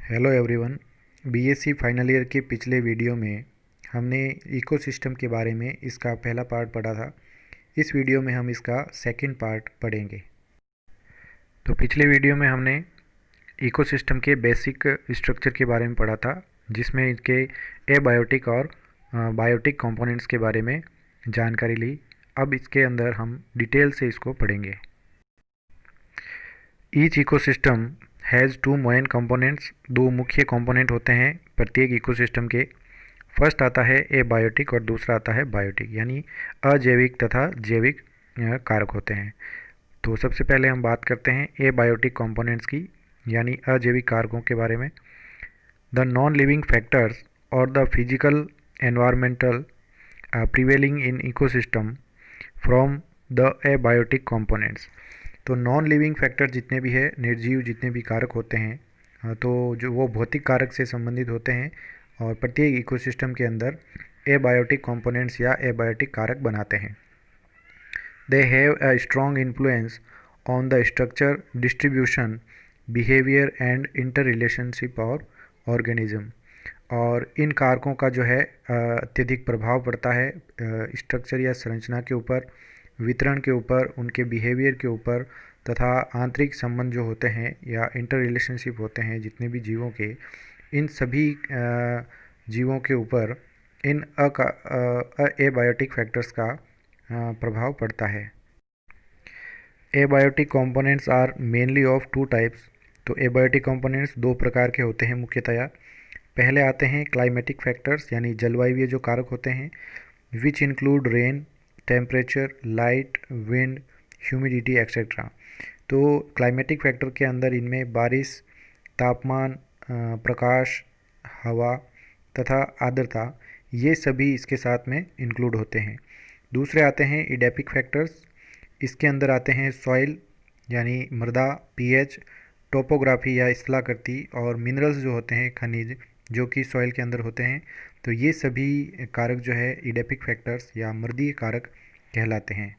Hello everyone. BSc final year के पिछले video में हमने इकोसिस्टम के बारे में इसका पहला पार्ट पढ़ा था। इस वीडियो में हम इसका सेकंड पार्ट पढ़ेंगे। तो पिछले वीडियो में हमने इकोसिस्टम के बेसिक स्ट्रक्चर के बारे में पढ़ा था, जिसमें इसके एबायोटिक और बायोटिक कंपोनेंट्स के बारे में जानकारी ली। अब इसके अंदर हम डिटेल से इसको पढ़ेंगे। Each ecosystem has two main components. दो मुख्य कंपोनेंट होते हैं प्रत्येक इकोसिस्टम के। फर्स्ट आता है एबायोटिक और दूसरा आता है बायोटिक, यानी अजैविक तथा जैविक कारक होते हैं। तो सबसे पहले हम बात करते हैं एबायोटिक कंपोनेंट्स की, यानी अजैविक कारकों के बारे में। द नॉन लिविंग फैक्टर्स और the physical environmental prevailing in ecosystem from the abiotic components. तो नॉन लिविंग फैक्टर जितने भी है, निर्जीव जितने भी कारक होते हैं, तो जो वो भौतिक कारक से संबंधित होते हैं और प्रत्येक इकोसिस्टम के अंदर एबायोटिक कंपोनेंट्स या एबायोटिक कारक बनाते हैं। They have a strong influence on the structure, distribution, behaviour and inter relationship और ऑर्गेनिज्म। और इन कारकों का जो है अत्यधिक प्रभाव पड़ता है स्ट्रक्चर या संरचना के ऊपर, वितरण के ऊपर, उनके बिहेवियर के ऊपर तथा आंतरिक संबंध जो होते हैं या इंटर रिलेशनशिप होते हैं जितने भी जीवों के, इन सभी जीवों के ऊपर इन एबायोटिक फैक्टर्स का प्रभाव पड़ता है। Abiotic components are mainly of two types. तो एबायोटिक कंपोनेंट्स दो प्रकार के होते हैं मुख्यतया। पहले आते हैं क्लाइमेटिक फैक्टर्स, यानी जलवायु जो कारक होते हैं, which include rain, temperature, light, wind, humidity etcetera. तो क्लाइमेटिक फैक्टर के अंदर इनमें बारिश, तापमान, प्रकाश, हवा तथा आर्द्रता, ये सभी इसके साथ में इंक्लूड होते हैं। दूसरे आते हैं इडेपिक फैक्टर्स। इसके अंदर आते हैं सॉइल, यानी मृदा, पीएच, टोपोग्राफी या स्थलाकृति, और मिनरल्स जो होते हैं, खनिज, जो कि सॉइल के अंदर होते हैं। तो ये सभी कारक जो है इडेपिक फैक्टर्स या मृदीय कारक कहलाते हैं।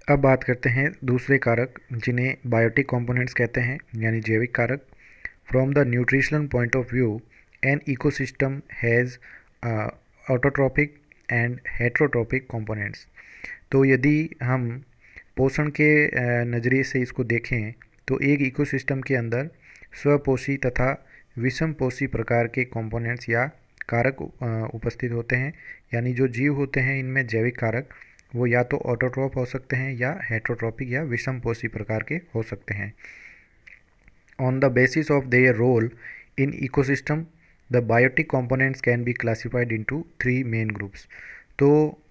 अब बात करते हैं दूसरे कारक जिन्हें बायोटिक कंपोनेंट्स कहते हैं, यानी जैविक कारक। From the nutritional point of view, an ecosystem has autotrophic and heterotrophic components. तो यदि हम पोषण के नज़रिए से इसको देखें तो एक इकोसिस्टम के अंदर स्वपोषी तथा विषमपोषी प्रकार के कंपोनेंट्स या कारक उपस्थित होते हैं। यानी जो जीव होते हैं इनमें जैविक कारक, वो या तो ऑटोट्रॉप हो सकते हैं या हेट्रोट्रॉपिक या विषमपोषी प्रकार के हो सकते हैं। On the basis of their role in ecosystem, the biotic components can be classified into three main groups. तो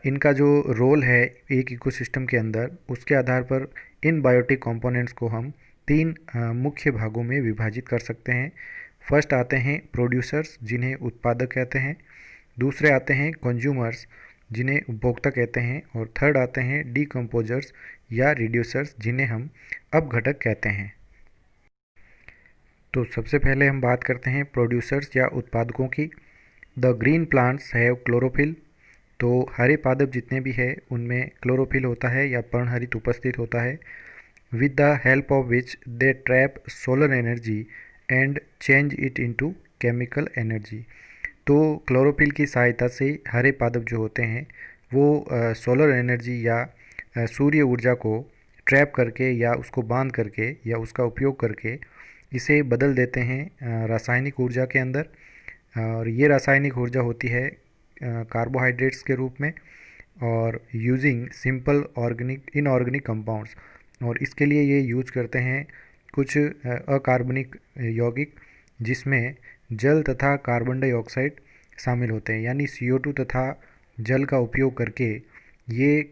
इनका जो रोल है एक इकोसिस्टम के अंदर, उसके आधार पर इन बायोटिक कंपोनेंट्स को हम तीन मुख्य भागों में विभाजित कर सकते हैं। फर्स्ट आते हैं प्रोड्यूसर्स, जिन्हें उत्पादक कहते हैं। दूसरे आते हैं कंज्यूमर्स, जिन्हें उपभोक्ता कहते हैं। और थर्ड आते हैं डीकम्पोजर्स या रिड्यूसर्स, जिन्हें हम अपघटक कहते हैं। तो सबसे पहले हम बात करते हैं प्रोड्यूसर्स या उत्पादकों की। The green plants have chlorophyll. तो हरे पादप जितने भी है उनमें क्लोरोफिल होता है या पर्णहरित उपस्थित होता है। With the help of which they trap solar energy and change it into chemical energy. तो क्लोरोफिल की सहायता से हरे पादप जो होते हैं वो सोलर एनर्जी या सूर्य ऊर्जा को ट्रैप करके या उसको बांध करके या उसका उपयोग करके इसे बदल देते हैं रासायनिक ऊर्जा के अंदर। और ये रासायनिक ऊर्जा होती है कार्बोहाइड्रेट्स के रूप में, और using simple organic inorganic compounds. और इसके लिए ये यूज करते हैं कुछ अकार्बनिक यौगिक, जिसमें जल तथा कार्बन डाइऑक्साइड शामिल होते हैं। यानी CO2 तथा जल का उपयोग करके ये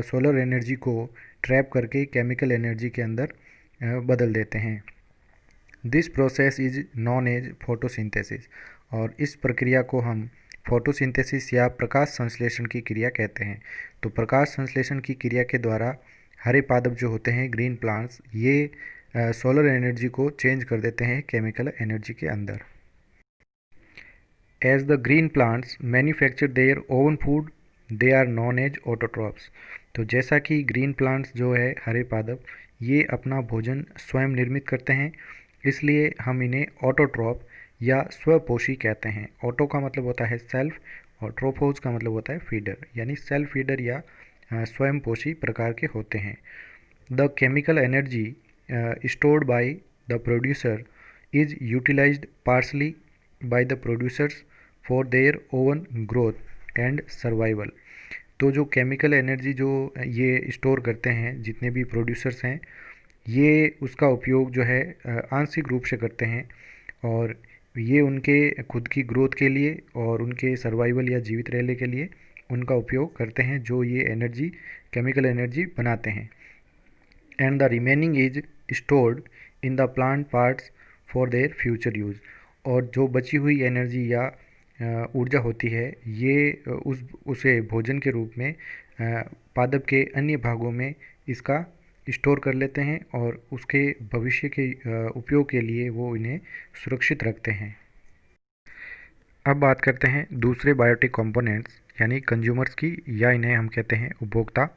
सोलर एनर्जी को ट्रैप करके केमिकल एनर्जी के अंदर बदल देते हैं। This process is known as photosynthesis. और इस प्रक्रिया को हम फोटोसिंथेसिस या प्रकाश संश्लेषण की क्रिया कहते हैं। तो प्रकाश संश्लेषण की क्रिया के द्वारा हरे पादप जो होते हैं, ग्रीन प्लांट्स, ये सोलर एनर्जी को चेंज कर देते हैं केमिकल एनर्जी के अंदर। As the green plants manufacture their own food, they are known as autotrophs. तो जैसा कि ग्रीन प्लांट्स जो है हरे पादप, ये अपना भोजन स्वयं निर्मित करते हैं इसलिए हम इन्हें ऑटोट्रॉप या स्वपोषी कहते हैं। ऑटो का मतलब होता है सेल्फ और ट्रोपोज का मतलब होता है फीडर, यानी सेल्फ फीडर या स्वयंपोषी प्रकार के होते हैं। The chemical energy stored by the producer is utilized partially by the producers for their own growth and survival। तो जो केमिकल एनर्जी जो ये स्टोर करते हैं जितने भी प्रोड्यूसर्स हैं, ये उसका उपयोग जो है आंशिक रूप से करते हैं, और ये उनके खुद की ग्रोथ के लिए और उनके सर्वाइवल या जीवित रहने के लिए उनका उपयोग करते हैं, जो ये एनर्जी केमिकल एनर्जी बनाते हैं। And the remaining is stored in the plant parts for their future use. और जो बची हुई एनर्जी या ऊर्जा होती है, ये उसे भोजन के रूप में पादप के अन्य भागों में इसका स्टोर कर लेते हैं और उसके भविष्य के उपयोग के लिए वो इन्हें सुरक्षित रखते हैं। अब बात करते हैं दूसरे बायोटिक कंपोनेंट्स यानी कंज्यूमर्स की, या इन्हें हम कहते हैं उपभोक्ता।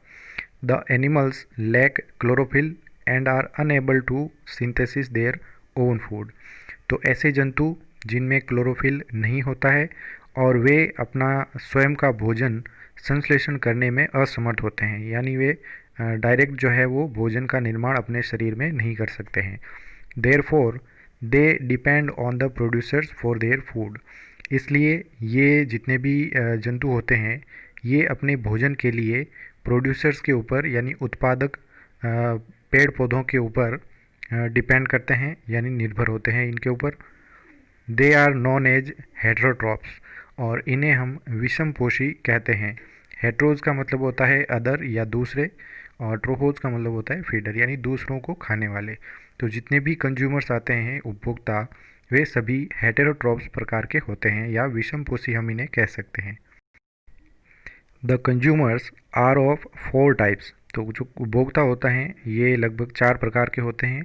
The animals lack chlorophyll and are unable to synthesis their own food. तो ऐसे जंतु जिनमें क्लोरोफिल नहीं होता है और वे अपना स्वयं का भोजन संश्लेषण करने में असमर्थ होते हैं, यानी वे डायरेक्ट जो है वो भोजन का निर्माण अपने शरीर में नहीं कर सकते हैं। Therefore they depend on the producers for their food. इसलिए ये जितने भी जंतु होते हैं, ये अपने भोजन के लिए प्रोड्यूसर्स के ऊपर यानी उत्पादक पेड़ पौधों के ऊपर डिपेंड करते हैं, यानी निर्भर होते हैं इनके ऊपर। They are known as heterotrophs, और इन्हें हम विषमपोषी कहते हैं। हेट्रोज का मतलब होता है अदर या दूसरे, और ट्रोपोज का मतलब होता है फीडर, यानी दूसरों को खाने वाले। तो जितने भी कंज्यूमर्स आते हैं उपभोक्ता, वे सभी हेटेरोट्रॉप्स प्रकार के होते हैं या विषमपोषी हम इन्हें कह सकते हैं। The consumers are of 4 types. तो जो उपभोक्ता होता है ये लगभग 4 प्रकार के होते हैं।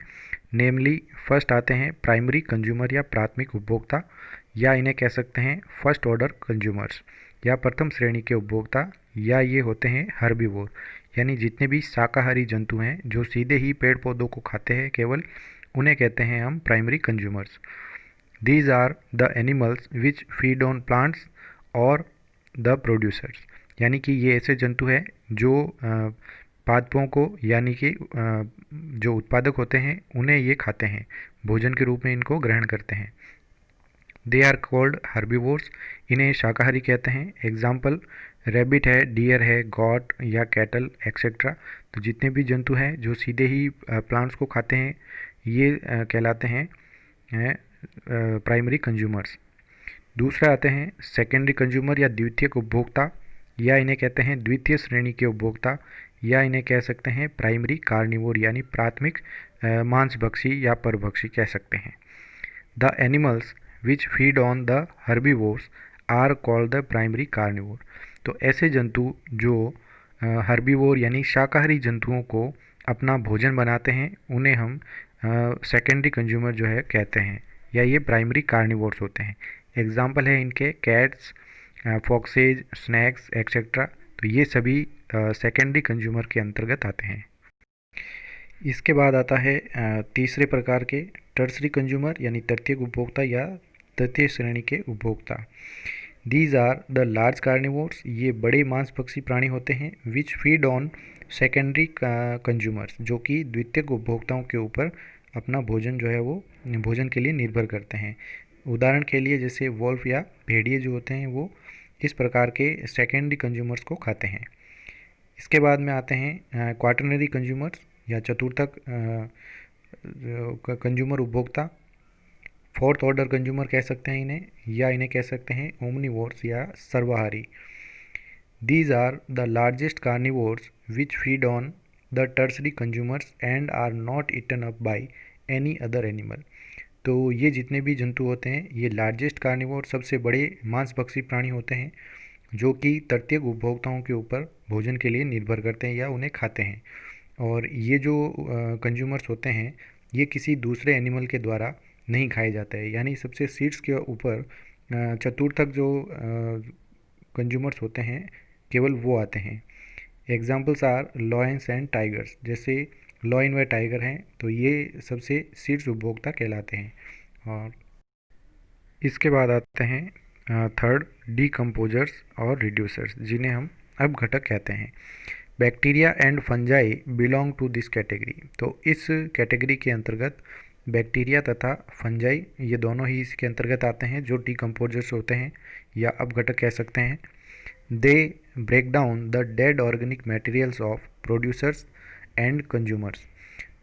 नेमली फर्स्ट आते हैं प्राइमरी कंज्यूमर या प्राथमिक उपभोक्ता, या इन्हें कह सकते हैं फर्स्ट ऑर्डर कंज्यूमर्स या प्रथम श्रेणी के उपभोक्ता, या ये होते हैं हर्बीवोर, यानी जितने भी शाकाहारी जंतु हैं जो सीधे ही पेड़ पौधों को खाते हैं केवल, उन्हें कहते हैं हम primary consumers. These are the animals which feed on plants और द प्रोड्यूसर्स, यानी कि ये ऐसे जंतु हैं जो पादपों को, यानी कि जो उत्पादक होते हैं उन्हें ये खाते हैं, भोजन के रूप में इनको ग्रहण करते हैं। दे आर कॉल्ड हर्बीवोर्स, इन्हें शाकाहारी कहते हैं। एग्जाम्पल रैबिट है, डियर है, गॉट या कैटल एक्सेट्रा। तो जितने भी जंतु हैं जो सीधे ही प्लांट्स को खाते हैं, ये कहलाते हैं प्राइमरी कंज्यूमर्स। दूसरा आते हैं सेकेंडरी कंज्यूमर या द्वितीयक उपभोक्ता, या इन्हें कहते हैं द्वितीय श्रेणी के उपभोक्ता, या इन्हें कह सकते हैं प्राइमरी कार्निवोर, यानी प्राथमिक मांसभक्षी या परभक्षी कह सकते हैं। The animals which feed on the herbivores are called the primary carnivore. तो ऐसे जंतु जो हर्बीवोर यानी शाकाहारी जंतुओं को अपना भोजन बनाते हैं, उन्हें हम सेकेंडरी कंज्यूमर जो है कहते हैं, या ये प्राइमरी कार्निवोर्स होते हैं। एग्जाम्पल है इनके कैट्स, फॉक्सेज, स्नैक्स एक्सेट्रा। तो ये सभी सेकेंडरी कंज्यूमर के अंतर्गत आते हैं। इसके बाद आता है तीसरे प्रकार के टर्सरी कंज्यूमर यानी तृतीयक उपभोक्ता या तृतीय श्रेणी के उपभोक्ता। These are the large carnivores, ये बड़े मांसभक्षी प्राणी होते हैं। Which feed on secondary consumers, जो कि द्वितीयक उपभोक्ताओं के ऊपर अपना भोजन जो है वो भोजन के लिए निर्भर करते हैं। उदाहरण के लिए जैसे वोल्फ या भेड़िए जो होते हैं वो इस प्रकार के सेकेंडरी कंज्यूमर्स को खाते हैं। इसके बाद में आते हैं क्वाटरनरी कंज्यूमर्स या चतुर्थक कंज्यूमर उपभोक्ता। फोर्थ ऑर्डर कंज्यूमर कह सकते हैं इन्हें, या इन्हें कह सकते हैं ओमनिवोर्स या सर्वाहारी। These are the largest carnivores which feed on the tertiary consumers and are not eaten up by any other animal. तो ये जितने भी जंतु होते हैं ये लार्जेस्ट कार्निवोर सबसे बड़े मांसभक्षी प्राणी होते हैं, जो कि तृतीयक उपभोक्ताओं के ऊपर भोजन के लिए निर्भर करते हैं या उन्हें खाते हैं। और ये जो कंज्यूमर्स होते हैं ये किसी दूसरे एनिमल के द्वारा नहीं खाए जाते हैं, यानी सबसे सीड्स के ऊपर चतुर्थक जो कंज्यूमर्स होते हैं केवल वो आते हैं। Examples are lions and tigers. जैसे लॉइन व टाइगर हैं, तो ये सबसे शीर्ष उपभोक्ता कहलाते हैं। और इसके बाद आते हैं थर्ड, डीकम्पोजर्स और रिड्यूसर्स, जिन्हें हम अपघटक कहते हैं। Bacteria and fungi belong to this category. तो इस कैटेगरी के अंतर्गत बैक्टीरिया तथा फंजाई ये दोनों ही इसके अंतर्गत आते हैं, जो डीकम्पोजर्स होते हैं या अपघटक कह सकते हैं। They break down the dead organic materials of producers and consumers.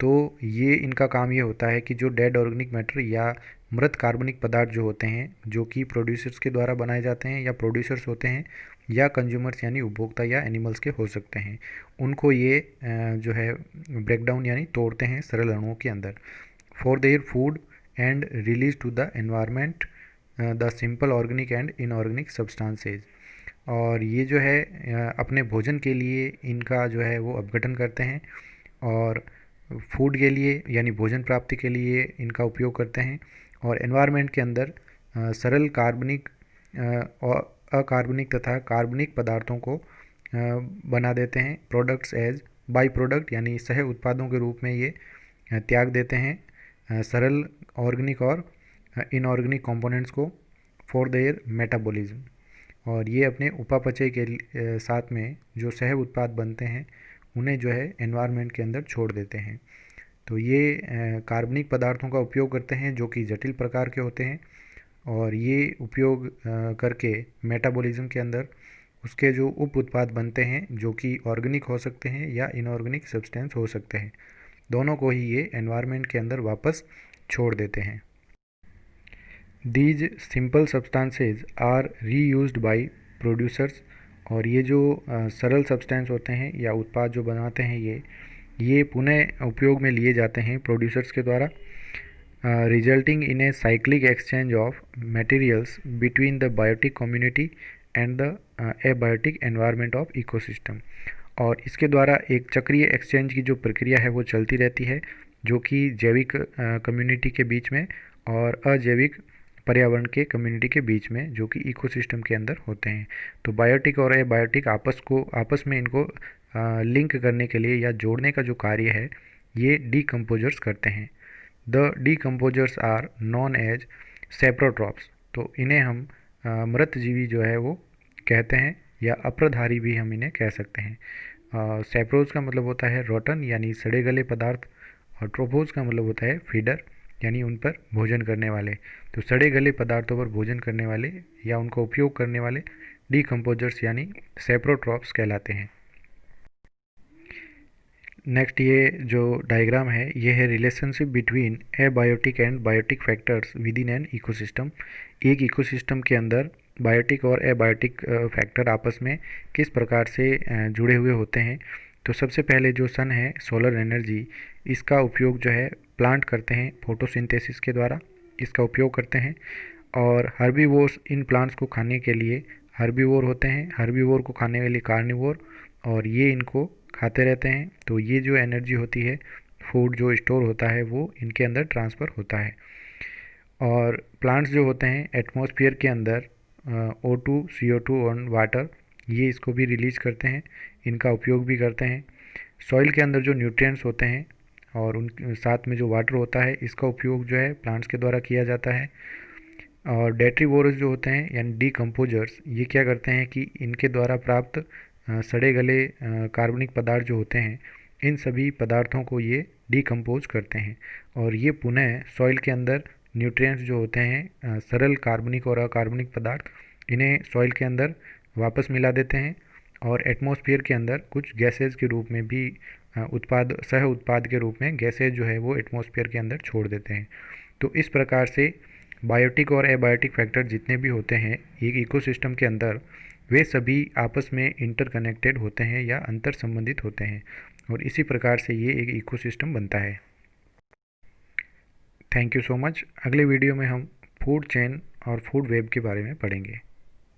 तो ये इनका काम ये होता है कि जो डेड ऑर्गेनिक मैटर या मृत कार्बनिक पदार्थ जो होते हैं, जो कि प्रोड्यूसर्स के द्वारा बनाए जाते हैं या प्रोड्यूसर्स होते हैं, या कंज्यूमर्स यानी उपभोक्ता या एनिमल्स के हो सकते हैं, उनको ये जो है ब्रेकडाउन यानी तोड़ते हैं सरल अणुओं के अंदर। For their food and release to the environment the simple organic and inorganic substances. और ये जो है अपने भोजन के लिए इनका जो है वो अपघटन करते हैं, और फूड के लिए यानी भोजन प्राप्ति के लिए इनका उपयोग करते हैं, और एनवायरनमेंट के अंदर सरल कार्बनिक और अकार्बनिक तथा कार्बनिक पदार्थों को बना देते हैं प्रोडक्ट्स एज बाई प्रोडक्ट, यानी सह उत्पादों के रूप में ये त्याग देते हैं सरल ऑर्गेनिक और इनऑर्गेनिक कंपोनेंट्स को फॉर देयर मेटाबॉलिज्म। और ये अपने उपापचय के साथ में जो सह उत्पाद बनते हैं उन्हें जो है एनवायरनमेंट के अंदर छोड़ देते हैं। तो ये कार्बनिक पदार्थों का उपयोग करते हैं जो कि जटिल प्रकार के होते हैं, और ये उपयोग करके मेटाबॉलिज्म के अंदर उसके जो उप उत्पाद बनते हैं जो कि ऑर्गेनिक हो सकते हैं या इनऑर्गेनिक सब्सटेंस हो सकते हैं, दोनों को ही ये एनवायरनमेंट के अंदर वापस छोड़ देते हैं। These simple substances are reused by producers. और ये जो सरल सब्सटेंस होते हैं या उत्पाद जो बनाते हैं ये पुनः उपयोग में लिए जाते हैं प्रोड्यूसर्स के द्वारा, resulting in a cyclic exchange of materials between the biotic community and the abiotic environment of ecosystem. और इसके द्वारा एक चक्रीय एक्सचेंज की जो प्रक्रिया है वो चलती रहती है, जो कि जैविक कम्युनिटी के बीच में और अजैविक पर्यावरण के कम्युनिटी के बीच में, जो कि इकोसिस्टम के अंदर होते हैं। तो बायोटिक और एबायोटिक आपस में इनको लिंक करने के लिए या जोड़ने का जो कार्य है ये डीकम्पोजर्स करते हैं। The decomposers are known as saprotrophs. तो इन्हें हम मृत जीवी जो है वो कहते हैं, या अप्रधारी भी हम इन्हें कह सकते हैं। सेप्रोज का मतलब होता है रोटन यानी सड़े गले पदार्थ, और ट्रोपोज का मतलब होता है फीडर यानी उन पर भोजन करने वाले। तो सड़े गले पदार्थों पर भोजन करने वाले या उनका उपयोग करने वाले डीकम्पोजर्स यानी सेप्रोट्रॉप्स कहलाते हैं। नेक्स्ट ये जो डायग्राम है ये है relationship between abiotic and biotic factors within an ecosystem. एक इकोसिस्टम के अंदर बायोटिक और एबायोटिक फैक्टर आपस में किस प्रकार से जुड़े हुए होते हैं। तो सबसे पहले जो सन है, सोलर एनर्जी, इसका उपयोग जो है प्लांट करते हैं फोटोसिंथेसिस के द्वारा, इसका उपयोग करते हैं। और हर्बीवोर्स इन प्लांट्स को खाने के लिए हर्बीवोर होते हैं, हर्बीवोर को खाने के लिए कार्निवोर, और ये इनको खाते रहते हैं। तो ये जो एनर्जी होती है, फूड जो स्टोर होता है वो इनके अंदर ट्रांसफ़र होता है। और प्लांट्स जो होते हैं एटमॉस्फेयर के अंदर O2, CO2 और वाटर, ये इसको भी रिलीज करते हैं, इनका उपयोग भी करते हैं। सॉइल के अंदर जो न्यूट्रिएंट्स होते हैं और उन साथ में जो वाटर होता है, इसका उपयोग जो है प्लांट्स के द्वारा किया जाता है। और डेट्रीवोरस जो होते हैं यानी डीकम्पोजर्स, ये क्या करते हैं कि इनके द्वारा प्राप्त सड़े गले कार्बनिक पदार्थ जो होते हैं, इन सभी पदार्थों को ये डीकम्पोज करते हैं, और ये पुनः सॉइल के अंदर न्यूट्रिएंट्स जो होते हैं सरल कार्बनिक और अकार्बनिक पदार्थ, इन्हें सॉइल के अंदर वापस मिला देते हैं, और एटमॉस्फेयर के अंदर कुछ गैसेज के रूप में भी सह उत्पाद के रूप में गैसेज जो है वो एटमॉस्फेयर के अंदर छोड़ देते हैं। तो इस प्रकार से बायोटिक और एबायोटिक फैक्टर जितने भी होते हैं एक इकोसिस्टम के अंदर, वे सभी आपस में इंटरकनेक्टेड होते हैं या अंतर संबंधित होते हैं, और इसी प्रकार से ये एक इकोसिस्टम बनता है। Thank you so much. अगले वीडियो में हम फूड चेन और फूड वेब के बारे में पढ़ेंगे।